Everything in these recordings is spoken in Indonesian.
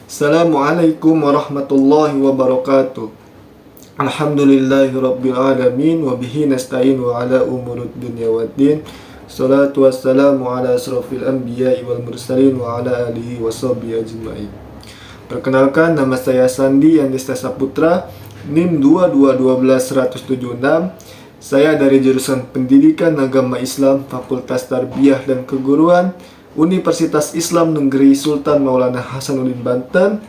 Assalamualaikum warahmatullahi wabarakatuh. Alhamdulillahirabbil alamin wa bihi nasta'in wa ala umurud dunya waddin. Salatu wassalamu ala asrofil anbiya'i wal mursalin wa ala alihi wa sahbihi ajma'in. Perkenalkan, nama saya Sandi Andesta Saputra, NIM 2212176. Saya dari jurusan Pendidikan Agama Islam, Fakultas Tarbiyah dan Keguruan, Universitas Islam Negeri Sultan Maulana Hasanuddin Banten.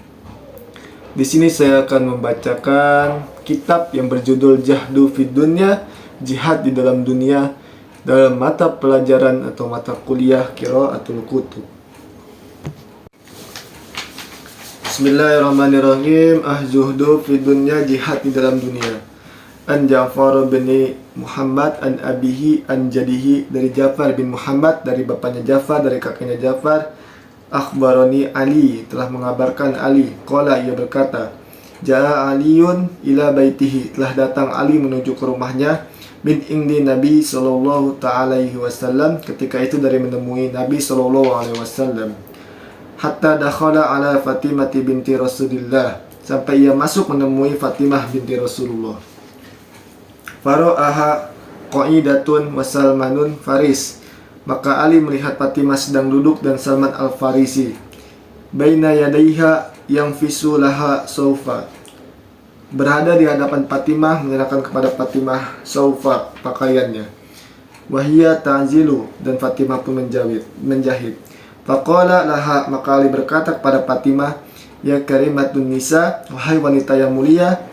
Di sini saya akan membacakan kitab yang berjudul Jahdu fid Dunya, Jihad di dalam dunia, dalam mata pelajaran atau mata kuliah Qiraatul Kutub. Bismillahirrahmanirrahim. Zuhdu fid Dunya, Jihad di dalam dunia. An Ja'far bin Muhammad an abihi an jadihi, dari Ja'far bin Muhammad, dari bapaknya Ja'far, dari kakeknya Ja'far. Akhbarani Ali, telah mengabarkan Ali. Qala, ia berkata, Ja'a Aliyun ila baitihi, telah datang Ali menuju ke rumahnya. Min indi Nabi sallallahu ta'ala alaihi wasallam, ketika itu dari menemui Nabi sallallahu alaihi wasallam. Hatta dakhala ala Fatimah binti Rasulillah, sampai ia masuk menemui Fatimah binti Rasulullah. Fara'aha qa'idatun wa Salmanun Faris, maka Ali melihat Fatimah sedang duduk dan Salman al-Farisi. Baina yadaiha yang fisulaha saufa, berada di hadapan Fatimah, menyerahkan kepada Fatimah saufa, pakaiannya. Wahia ta'zilu, dan Fatimah pun menjahit. Faqala laha, maka Ali berkata kepada Fatimah, ya karimatun nisa, wahai wanita yang mulia,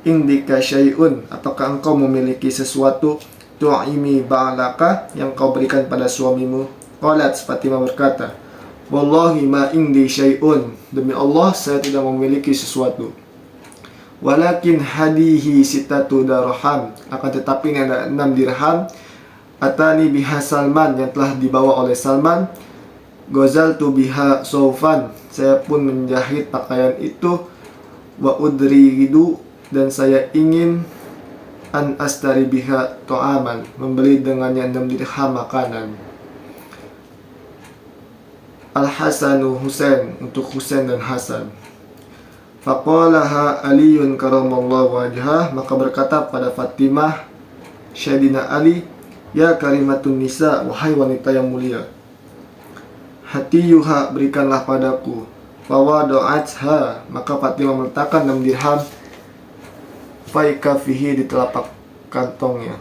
indika syai'un, apakah engkau memiliki sesuatu, tu'imi ba'alaka, yang kau berikan pada suamimu? Qalat, Fatimah berkata, wallahi ma indi syai'un, demi Allah saya tidak memiliki sesuatu. Walakin hadihi sitatu darham, akan tetapi ini ada 6 dirham. Atani biha Salman, yang telah dibawa oleh Salman. Ghazaltu biha saufan, saya pun menjahit pakaian itu. Wa udridu, dan saya ingin an astari biha to'aman, membeli dengannya 6 dirham makanan. Al-Hasanu Husain, untuk Husain dan Hasan. Faqalaha Aliyun karamallahu wajhah, maka berkata pada Fatimah Syedina Ali, ya karimatun nisa, wahai wanita yang mulia, hatiyuha, berikanlah padaku. Fawadu'atha, maka Fatimah meletakkan 6 dirham faikafihi, di telapak kantongnya.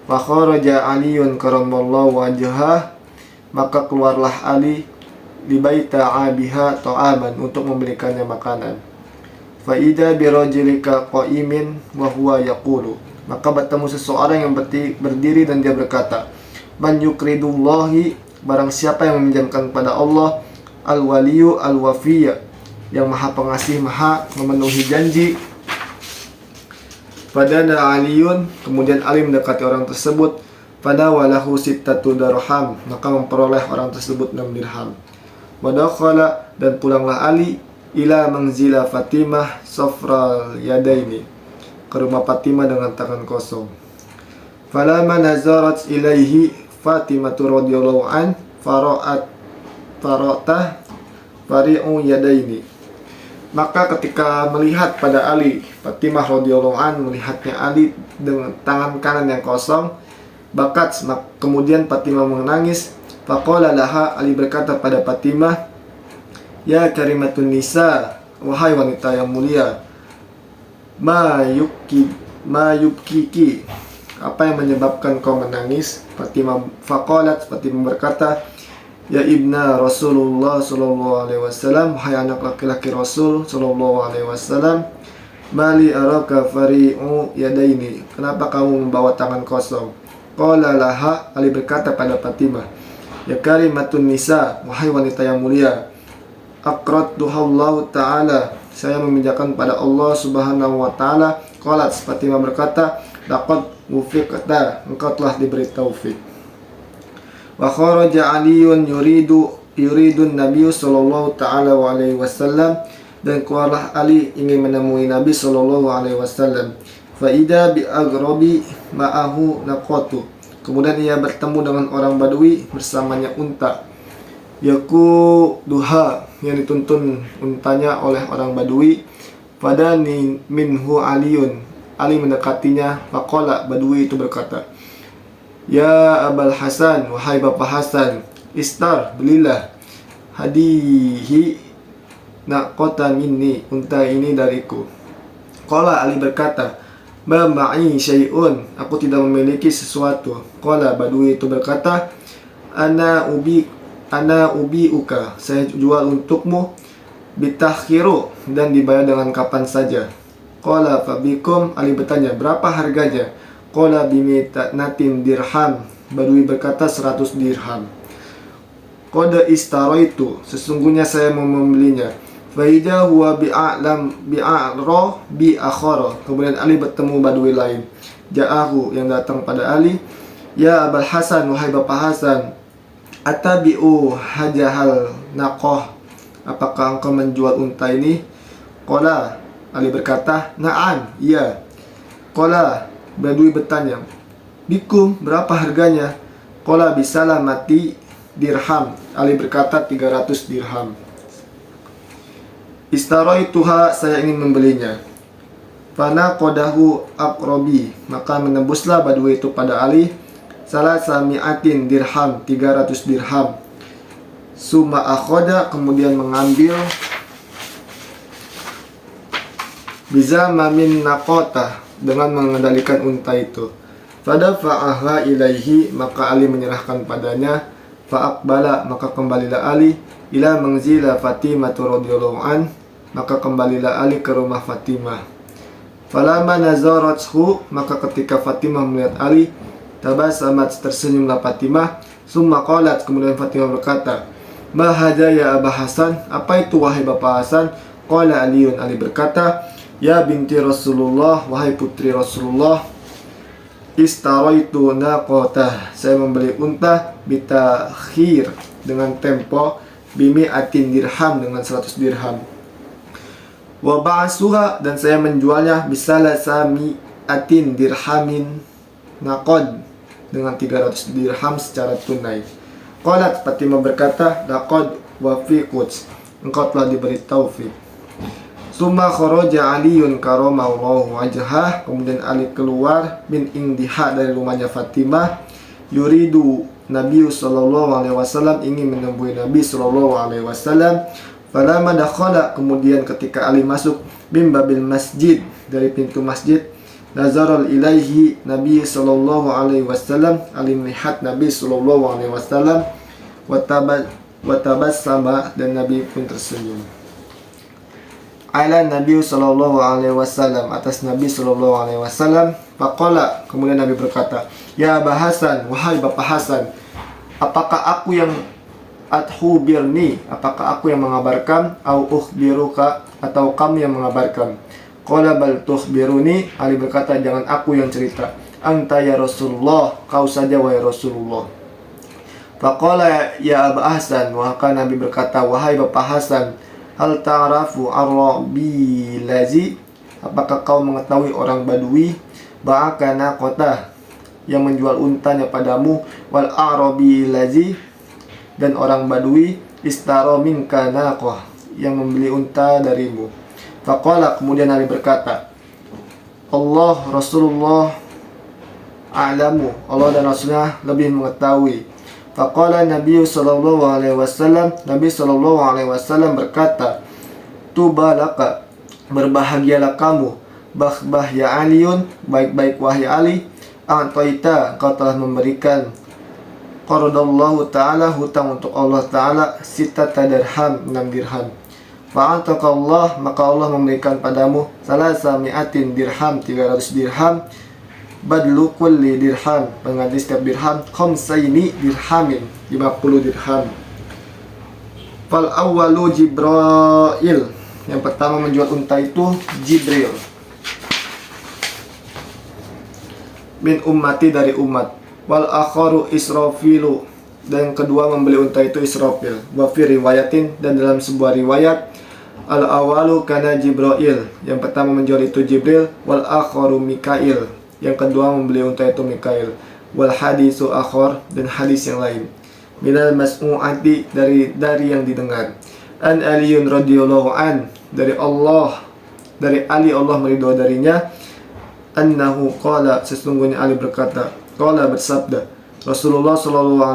Fakharaja Aliyun karamallahu wajhah, maka keluarlah Ali di baita abiha ta'aman, untuk memberikannya makanan. Faida birajulika qa'imin wa huwa yaqulu, maka bertemu seseorang yang berdiri dan dia berkata, man yukridullahi, barang siapa yang meminjamkan kepada Allah, al-waliyu al-wafiyya, yang maha pengasih, maha memenuhi janji. Fadana Aliyun, kemudian Ali mendekati orang tersebut. Pada walahu sittatu darham, maka memperoleh orang tersebut 6 dirham. Wadakhala, dan pulanglah Ali ila manzila Fatimah safral yadaini, ke rumah Fatimah dengan tangan kosong. Falama nazarat ilaihi Fatimah radhiyallahu an fara'atah fari'u yadaini, maka ketika melihat pada Ali, Fatimah radhiyallahu an melihatnya Ali dengan tangan kanan yang kosong. Bakat, kemudian Fatimah menangis. Faqala laha, Ali berkata pada Fatimah, ya karimatun nisa, wahai wanita yang mulia, ma yubkiki, apa yang menyebabkan kau menangis? Faqalat, Fatimah berkata, ya ibna Rasulullah sallallahu alaihi wasallam, hai anak laki-laki Rasul sallallahu alaihi wasallam, mali araka fari'u yadaini, kenapa kamu membawa tangan kosong? Qala laha, Ali berkata pada Fatimah, ya karimatun nisa, wahai wanita yang mulia, aqradtuhallahu ta'ala, saya meminjamkan pada Allah subhanahu wa ta'ala. Qalat, Fatimah berkata, laqad wufiqta, engkau telah diberi taufik. Wa kharaja Aliyun yuridun Nabi sallallahu ta'ala alaihi wasallam, dan keluarlah Ali ingin menemui Nabi sallallahu alaihi wasallam. Fa idza bi aghrabi ma'ahu naqatu, kemudian ia bertemu dengan orang Badui, bersamanya unta. Yaku duha, yang dituntun untanya oleh orang Badui. Pada minhu Aliun, Ali mendekatinya. Faqala, Badui itu berkata, Ya Abul Hasan, wahai Bapak Hasan, istar, belilah, hadihi naqata minni, unta ini dariku. Qala, Ali berkata, Ma ma'i syai'un, aku tidak memiliki sesuatu. Qala, Badui itu berkata, Ana ubi'uka, saya jual untukmu, bitahkiru, dan dibayar dengan kapan saja. Qala fabikum, Ali bertanya, berapa harganya? Qala bimitatin dirham, Badui berkata 100 dirham. Qad istaraitu, sesungguhnya saya mau membelinya. Faida huwa bi'akhara, kemudian Ali bertemu Badui lain. Ja'ahu, yang datang pada Ali, Ya Abul Hasan, wahai Bapak Hasan, atabi'u hajahal naqah, apakah engkau menjual unta ini? Qala, Ali berkata, Na'am, iya. Qala, Badui bertanya, Bikum, berapa harganya? Qala bisalamati dirham, Ali berkata 300 dirham. Istaraituha, saya ingin membelinya. Fana qadahu aqrabi, maka menembuslah Badui itu pada Ali salasami'atin dirham, 300 dirham. Summa akhoda, kemudian mengambil bizama min naqata, dengan mengendalikan unta itu. Fadafa'aha ilaihi, maka Ali menyerahkan padanya. Fa'aqbala, maka kembalilah Ali ila manzila Fatimah radhiyallahu an, maka kembalilah Ali ke rumah Fatimah. Falamma nazarathu, maka ketika Fatimah melihat Ali, tabasamat, tersenyumlah Fatimah. Summa qalat, kemudian Fatimah berkata, Ma hadza ya Aba Hasan, apa itu wahai Bapak Hasan? Qala Aliun, Ali berkata, Ya binti Rasulullah, wahai putri Rasulullah, istaraitu naqatah, saya membeli unta bitakhir, dengan tempo, bimi'atin dirham, dengan 100 dirham. Wa ba'asuha, dan saya menjualnya bisalasami'atin dirhamin naqad, dengan 300 dirham secara tunai. Qalat, Fatimah berkata, laqad wafiqut, engkau telah diberi taufik. Summa kharaja Aliyun karamallahu wajhah, kemudian Ali keluar min indiha, dari rumahnya Fatimah, yuridu Nabi sallallahu alaihi wasallam, ingin menemui Nabi sallallahu alaihi wasallam. Falamma dakhala, kemudian ketika Ali masuk, min babil masjid, dari pintu masjid, nazaral ilaihi Nabi sallallahu alaihi wasallam, Ali melihat Nabi sallallahu alaihi wasallam, wa tabassama, dan Nabi pun tersenyum. Ala Nabi sallallahu alaihi wasallam, atas Nabi sallallahu alaihi wasallam. Faqala, kemudian Nabi berkata, Ya Aba Hasan, wahai Bapak Hasan, apakah aku yang athubirni, apakah aku yang mengabarkan, au ukhbiruka, atau kamu yang mengabarkan? Qala bal tukhbiruni, Ali berkata, jangan aku yang cerita. Anta ya Rasulullah, kau saja wahai Rasulullah. Faqala ya Aba Hasan, maka Nabi berkata, wahai Bapak Hasan, hal ta'rafu arabi lazi, apakah kau mengetahui orang Badui, ba'aka naqatah, yang menjual untanya padamu, wal arabi lazi, dan orang Badui, istara minka naqah, yang membeli unta darimu. Faqala, kemudian Ali berkata, Allah Rasulullah a'lamu, Allah dan Rasulnya lebih mengetahui. Faqala Nabi sallallahu alaihi wasallam, Nabi sallallahu alaihi wasallam berkata, Tubalaka, berbahagialah kamu, bah ya Aliun, baik-baik wahai Ali, a'taita, kau telah memberikan, qaradallahu ta'ala, hutang untuk Allah ta'ala, sitata dirham, 6 dirham. Fa'ataka Allah, maka Allah memberikan padamu salasami'atin dirham, 300 dirham, badlu kulli dirham, pengganti setiap dirham, khamsaini dirhamin, 50 dirham. Fal awwalu Jibril, yang pertama menjual unta itu Jibril, min ummati, dari umat. Wal akharu Israfilu, dan yang kedua membeli unta itu Israfil. Wa fi riwayatin, dan dalam sebuah riwayat, al awalu kana Jibril, yang pertama menjual itu Jibril. Wal akharu Mikail, yang kedua membeli unta itu Mikail. Wal hadisu akhar, dan hadis yang lain. Minal mas'u'ati, dari yang didengar. An Aliyun radhiyallahu an, dari Ali Allah meridho darinya, annahu qala, sesungguhnya Ali berkata, qala bersabda, Rasulullah sallallahu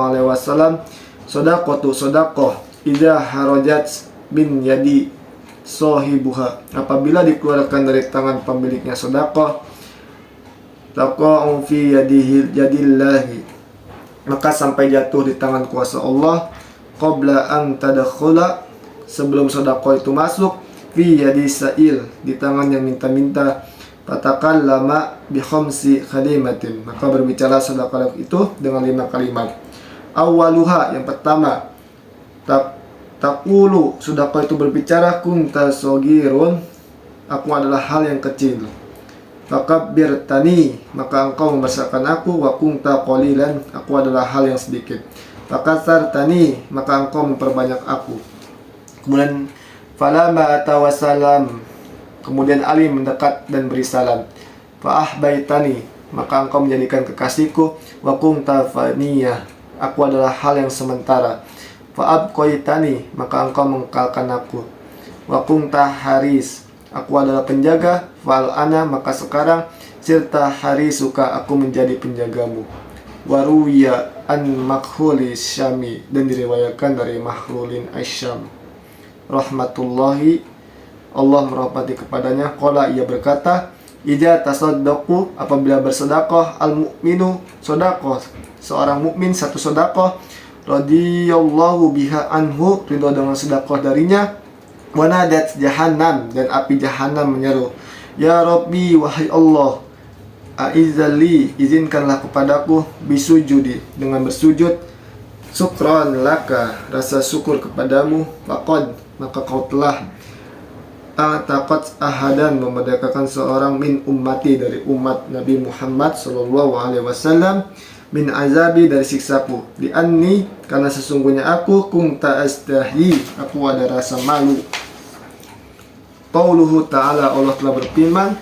alaihi wasallam, sedekah idza harajat min yadi sahibuha, apabila dikeluarkan dari tangan pemiliknya sedekah, taqa'u fi yadillahi, maka sampai jatuh di tangan kuasa Allah, qabla an tadakhula, sebelum sedekah itu masuk, fi yadi sa'il, di tangan yang minta-minta, fatakallama bi khamsi kalimatin, maka berbicara sedekah itu dengan 5 kalimat. Awaluha, yang pertama, taqulu, sedekah itu berbicara, kunta sogirun, aku adalah hal yang kecil. Fakabbirtani, maka engkau membesarkan aku. Wa kunta qalilan, aku adalah hal yang sedikit. Fakasartani, maka engkau memperbanyak aku. Kemudian falama atawasalam, kemudian Ali mendekat dan beri salam. Faahbaitani, maka engkau menjadikan kekasihku. Wa kunta faniyah, aku adalah hal yang sementara. Faabqaitani, maka engkau mengekalkan aku. Wa kunta haris, aku adalah penjaga. Fal ana, maka sekarang sirta harisuka, aku menjadi penjagamu. Waruya an makhuli syami, dan diriwayatkan dari Makhlulin Asyam rahmatullahi, Allah merahmati kepadanya, qala, ia berkata, ija tasaddaqu, apabila bersedekah, al mu'minu, sedekah seorang mukmin, satu sedekah, radhiyallahu biha anhu, ridho dengan sedekah darinya, wanadat jahannam, dan api jahannam menyeru, ya Rabbi, wahai Allah, aizali, izinkanlah kepadaku, bisujudi, dengan bersujud, syukran laka, rasa syukur kepadamu, faqad, maka kau telah ataqat ahadan, memerdekakan seorang, min ummati, dari umat Nabi Muhammad sallallahu alaihi wasallam, min azabi, dari siksaku, di anni, karena sesungguhnya aku, kunta astahi, aku ada rasa malu. Qauluhu ta'ala, Allah telah berfirman,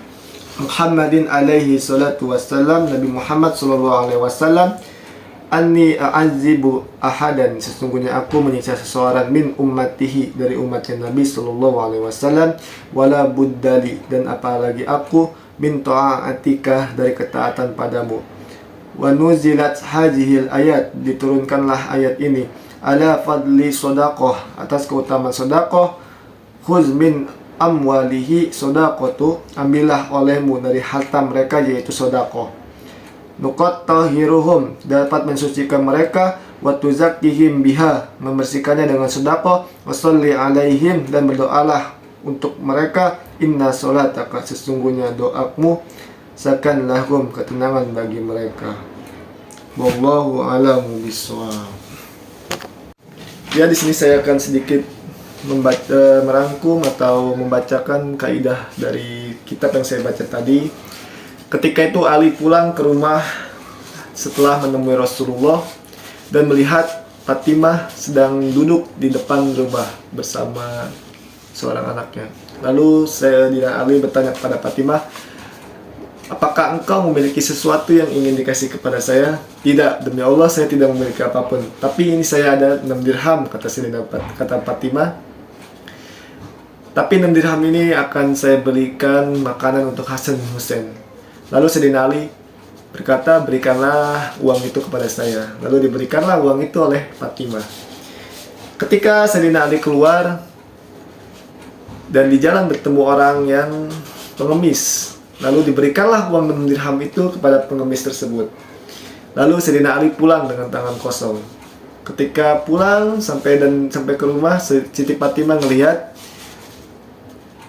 Muhammadin alaihi salatu wassalam, Nabi Muhammad sallallahu alaihi wasallam, anni a'azibu ahadan, sesungguhnya aku menyiksa seseorang, min ummatihi, dari umatnya Nabi sallallahu alaihi wasallam, wala buddali, dan apalagi aku, min ta'atika, dari ketaatan padamu. Wa nuzilat hadhil ayat, diturunkanlah ayat ini, ala fadli sedekah, atas keutamaan sedekah, khuz min amwalihi sedaqatu, ambillah olehmu dari harta mereka, yaitu sedekah. Nuqat tahiruhum, dapat mensucikan mereka, wa tuzakkihim biha, membersihkannya dengan sedekah, wa sholli alaihim, dan berdoalah untuk mereka, inna sholataka, sesungguhnya doamu, sakan lahum, ketenangan bagi mereka. Wallahu a'lamu bishawab. Ya, di sini saya akan sedikit merangkum atau membacakan kaidah dari kitab yang saya baca tadi. Ketika itu Ali pulang ke rumah setelah menemui Rasulullah dan melihat Fatimah sedang duduk di depan rumah bersama seorang anaknya. Lalu Sayyidina Ali bertanya kepada Fatimah, apakah engkau memiliki sesuatu yang ingin dikasih kepada saya? Tidak, demi Allah saya tidak memiliki apapun. Tapi ini saya ada 6 dirham, kata Fatimah. Tapi 6 dirham ini akan saya belikan makanan untuk Hasan Hussein. Lalu Sayyidina Ali berkata, berikanlah uang itu kepada saya. Lalu diberikanlah uang itu oleh Fatimah. Ketika Sayyidina Ali keluar dan di jalan bertemu orang yang pengemis, lalu diberikanlah uang 6 dirham itu kepada pengemis tersebut. Lalu Sayyidina Ali pulang dengan tangan kosong. Ketika pulang sampai ke rumah, Siti Fatimah melihat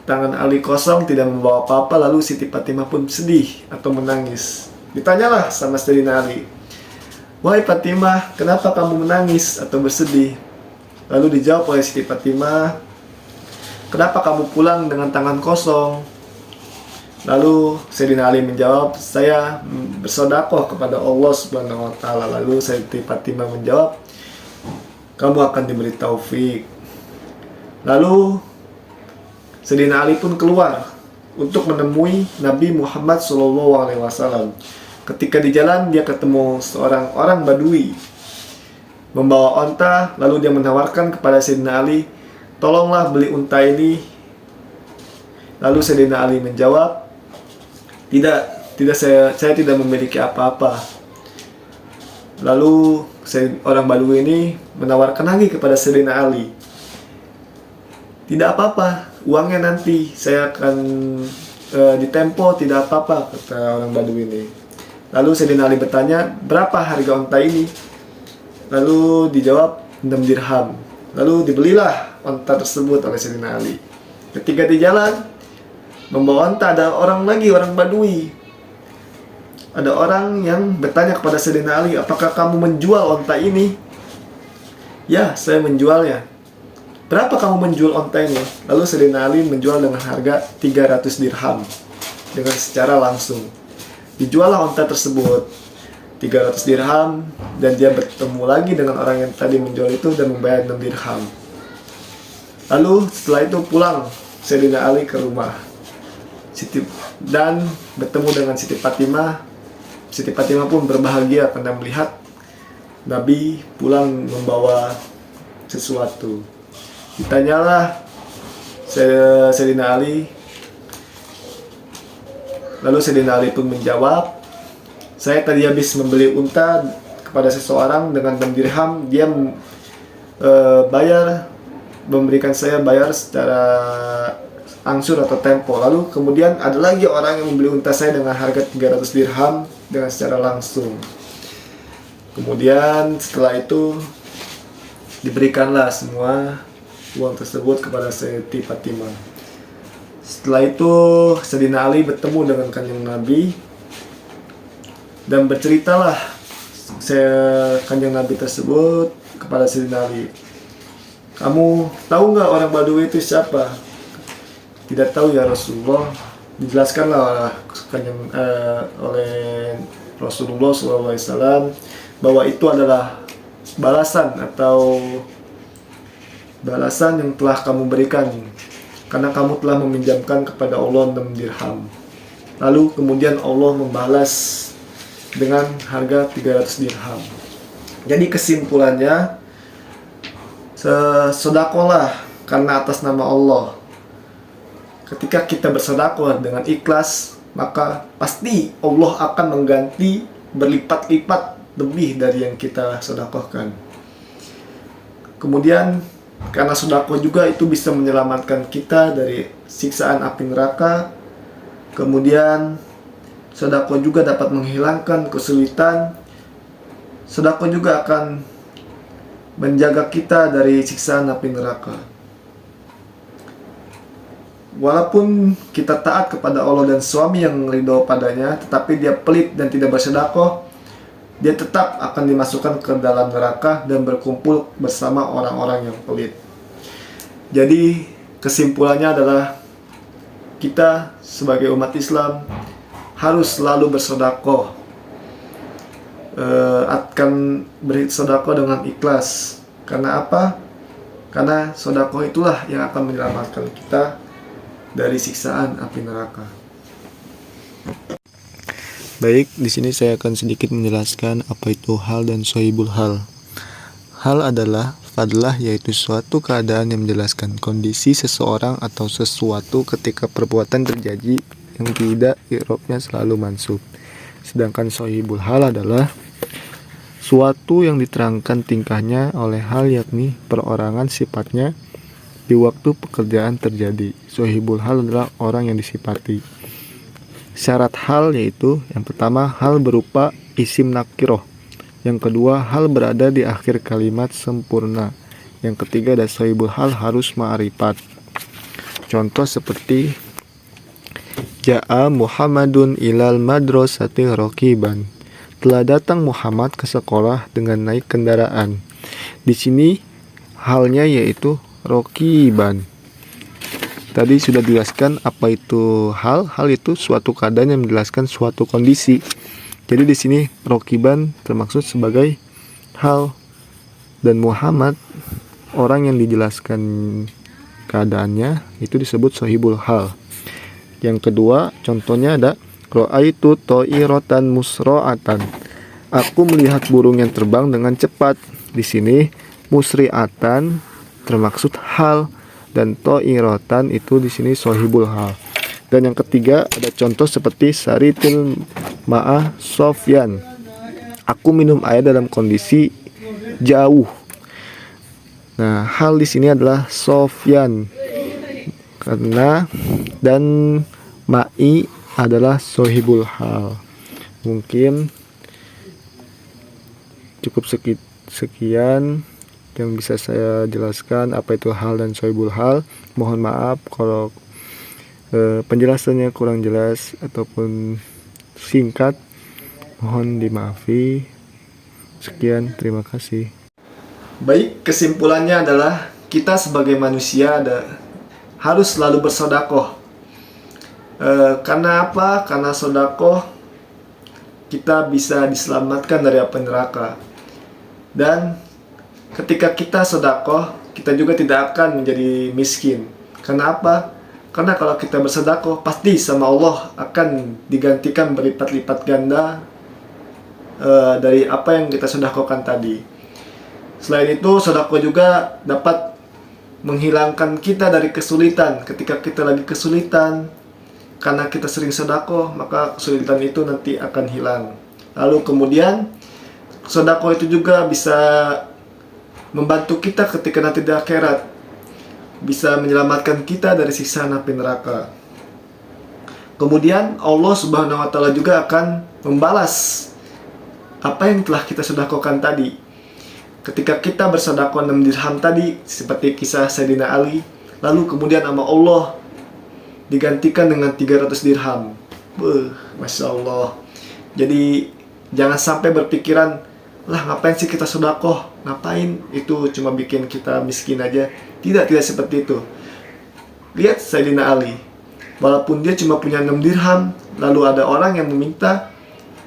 tangan Ali kosong, tidak membawa apa-apa. Lalu Siti Fatimah pun sedih atau menangis. Ditanyalah sama Sayyidina Ali, wahai Fatimah, kenapa kamu menangis atau bersedih? Lalu dijawab oleh Siti Fatimah, kenapa kamu pulang dengan tangan kosong? Lalu Sayyidina Ali menjawab, saya bersedekah kepada Allah Subhanahu wa taala. Lalu Siti Fatimah menjawab, kamu akan diberi taufik. Lalu Sayyidina Ali pun keluar untuk menemui Nabi Muhammad SAW. Ketika di jalan dia ketemu seorang orang Badui. membawa onta, lalu dia menawarkan kepada Sayyidina Ali, tolonglah beli unta ini. Lalu Sayyidina Ali menjawab, tidak, saya tidak memiliki apa-apa. Lalu orang Badui ini menawarkan lagi kepada Sayyidina Ali, tidak apa-apa, uangnya nanti saya akan ditempo, tidak apa-apa, kata orang Badui ini. Lalu Sayyidina Ali bertanya, berapa harga unta ini? Lalu dijawab 6 dirham. Lalu dibelilah unta tersebut oleh Sayyidina Ali. Ketika di jalan membawa unta, ada orang Badui. Ada orang yang bertanya kepada Sayyidina Ali, apakah kamu menjual unta ini? Ya, saya menjualnya. Berapa kamu menjual unta ini? Lalu Sayyidina Ali menjual dengan harga 300 dirham dengan secara langsung. Dijuallah unta tersebut 300 dirham, dan dia bertemu lagi dengan orang yang tadi menjual itu dan membayar 6 dirham. Lalu setelah itu pulang Sayyidina Ali ke rumah dan bertemu dengan Siti Fatimah. Siti Fatimah pun berbahagia karena melihat Nabi pulang membawa sesuatu. Ditanyalah Sayyidina Ali. Lalu Sayyidina Ali pun menjawab, saya tadi habis membeli unta kepada seseorang dengan 6 dirham. Dia memberikan saya bayar secara angsur atau tempo. Lalu kemudian ada lagi orang yang membeli unta saya dengan harga 300 dirham dengan secara langsung. Kemudian setelah itu diberikanlah semua uang tersebut kepada Siti Fatimah. Setelah itu Sayyidina Ali bertemu dengan Kanjeng Nabi dan berceritalah Kanjeng Nabi tersebut kepada Sayyidina Ali, kamu tahu nggak orang Badui itu siapa? Tidak tahu ya Rasulullah. Dijelaskanlah oleh Rasulullah SAW bahwa itu adalah balasan yang telah kamu berikan karena kamu telah meminjamkan kepada Allah 6 dirham. Lalu kemudian Allah membalas dengan harga 300 dirham. Jadi kesimpulannya, sedekahlah karena atas nama Allah. Ketika kita bersedekah dengan ikhlas, maka pasti Allah akan mengganti berlipat-lipat lebih dari yang kita sedekahkan. Kemudian karena sedekah juga itu bisa menyelamatkan kita dari siksaan api neraka. Kemudian sedekah juga dapat menghilangkan kesulitan. Sedekah juga akan menjaga kita dari siksaan api neraka. Walaupun kita taat kepada Allah dan suami yang ridho padanya, tetapi dia pelit dan tidak bersedekah, dia tetap akan dimasukkan ke dalam neraka dan berkumpul bersama orang-orang yang pelit. Jadi kesimpulannya adalah kita sebagai umat Islam harus selalu bersedekah, akan bersedekah dengan ikhlas. Karena apa? Karena sedekah itulah yang akan menyelamatkan kita dari siksaan api neraka. Baik, di sini saya akan sedikit menjelaskan apa itu hal dan sohibul hal. Hal adalah fadlah, yaitu suatu keadaan yang menjelaskan kondisi seseorang atau sesuatu ketika perbuatan terjadi yang tidak i'rabnya selalu mansub. Sedangkan sohibul hal adalah suatu yang diterangkan tingkahnya oleh hal, yakni perorangan sifatnya di waktu pekerjaan terjadi. Sohibul hal adalah orang yang disifati. Syarat hal yaitu yang pertama, hal berupa isim nakiroh. Yang kedua, hal berada di akhir kalimat sempurna. Yang ketiga, ada sohibul hal harus ma'rifat. Contoh seperti Ja'a Muhammadun ilal madrasati raqiban. Telah datang Muhammad ke sekolah dengan naik kendaraan. Di sini halnya yaitu raqiban. Tadi sudah dijelaskan apa itu hal. Hal itu suatu keadaan yang menjelaskan suatu kondisi. Jadi di sini raqiban termaksud sebagai hal, dan Muhammad orang yang dijelaskan keadaannya itu disebut sohibul hal. Yang kedua, contohnya ada ra'aitu ta'iratan musra'atan. Aku melihat burung yang terbang dengan cepat. Di sini musri'atan termaksud hal dan to'irotan itu di sini sohibul hal. Dan yang ketiga ada contoh seperti saritil ma'a sofyan. Aku minum air dalam kondisi jauh. Nah, hal di sini adalah sofyan karena dan ma'i adalah sohibul hal. Mungkin cukup sekian yang bisa saya jelaskan apa itu hal dan sohibul hal. Mohon maaf kalau penjelasannya kurang jelas ataupun singkat, mohon dimaafi. Sekian, terima kasih. Baik, kesimpulannya adalah kita sebagai manusia harus selalu bersedekah. Karena apa? Karena sedekah kita bisa diselamatkan dari api neraka. Dan ketika kita sedekah, kita juga tidak akan menjadi miskin. Karena apa? Karena kalau kita bersedekah, pasti sama Allah akan digantikan berlipat-lipat ganda dari apa yang kita sedekahkan tadi. Selain itu, sedekah juga dapat menghilangkan kita dari kesulitan. Ketika kita lagi kesulitan, karena kita sering sedekah, maka kesulitan itu nanti akan hilang. Lalu kemudian, sedekah itu juga bisa membantu kita ketika nanti di akhirat, bisa menyelamatkan kita dari siksa api neraka. Kemudian Allah Subhanahu wa taala juga akan membalas apa yang telah kita sedekahkan tadi. Ketika kita bersedekah 6 dirham tadi, seperti kisah Sayyidina Ali, lalu kemudian sama Allah digantikan dengan 300 dirham. Masya Allah. Jadi jangan sampai berpikiran, lah ngapain sih kita sedekah? Ngapain? Itu cuma bikin kita miskin aja. Tidak seperti itu. Lihat Sayyidina Ali. Walaupun dia cuma punya 6 dirham, lalu ada orang yang meminta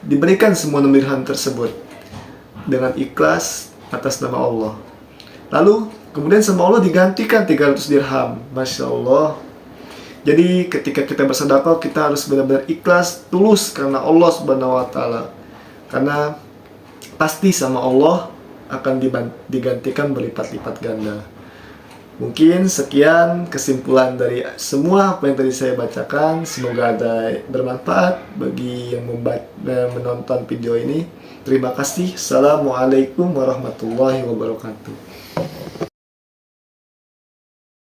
diberikan semua 6 dirham tersebut dengan ikhlas atas nama Allah. Lalu kemudian sama Allah digantikan 300 dirham. Masya Allah. Jadi ketika kita bersedekah, kita harus benar-benar ikhlas, tulus karena Allah Subhanahu wa taala. Karena pasti sama Allah akan digantikan berlipat-lipat ganda. Mungkin sekian kesimpulan dari semua apa yang tadi saya bacakan. Semoga ada bermanfaat bagi yang menonton video ini. Terima kasih. Assalamualaikum warahmatullahi wabarakatuh.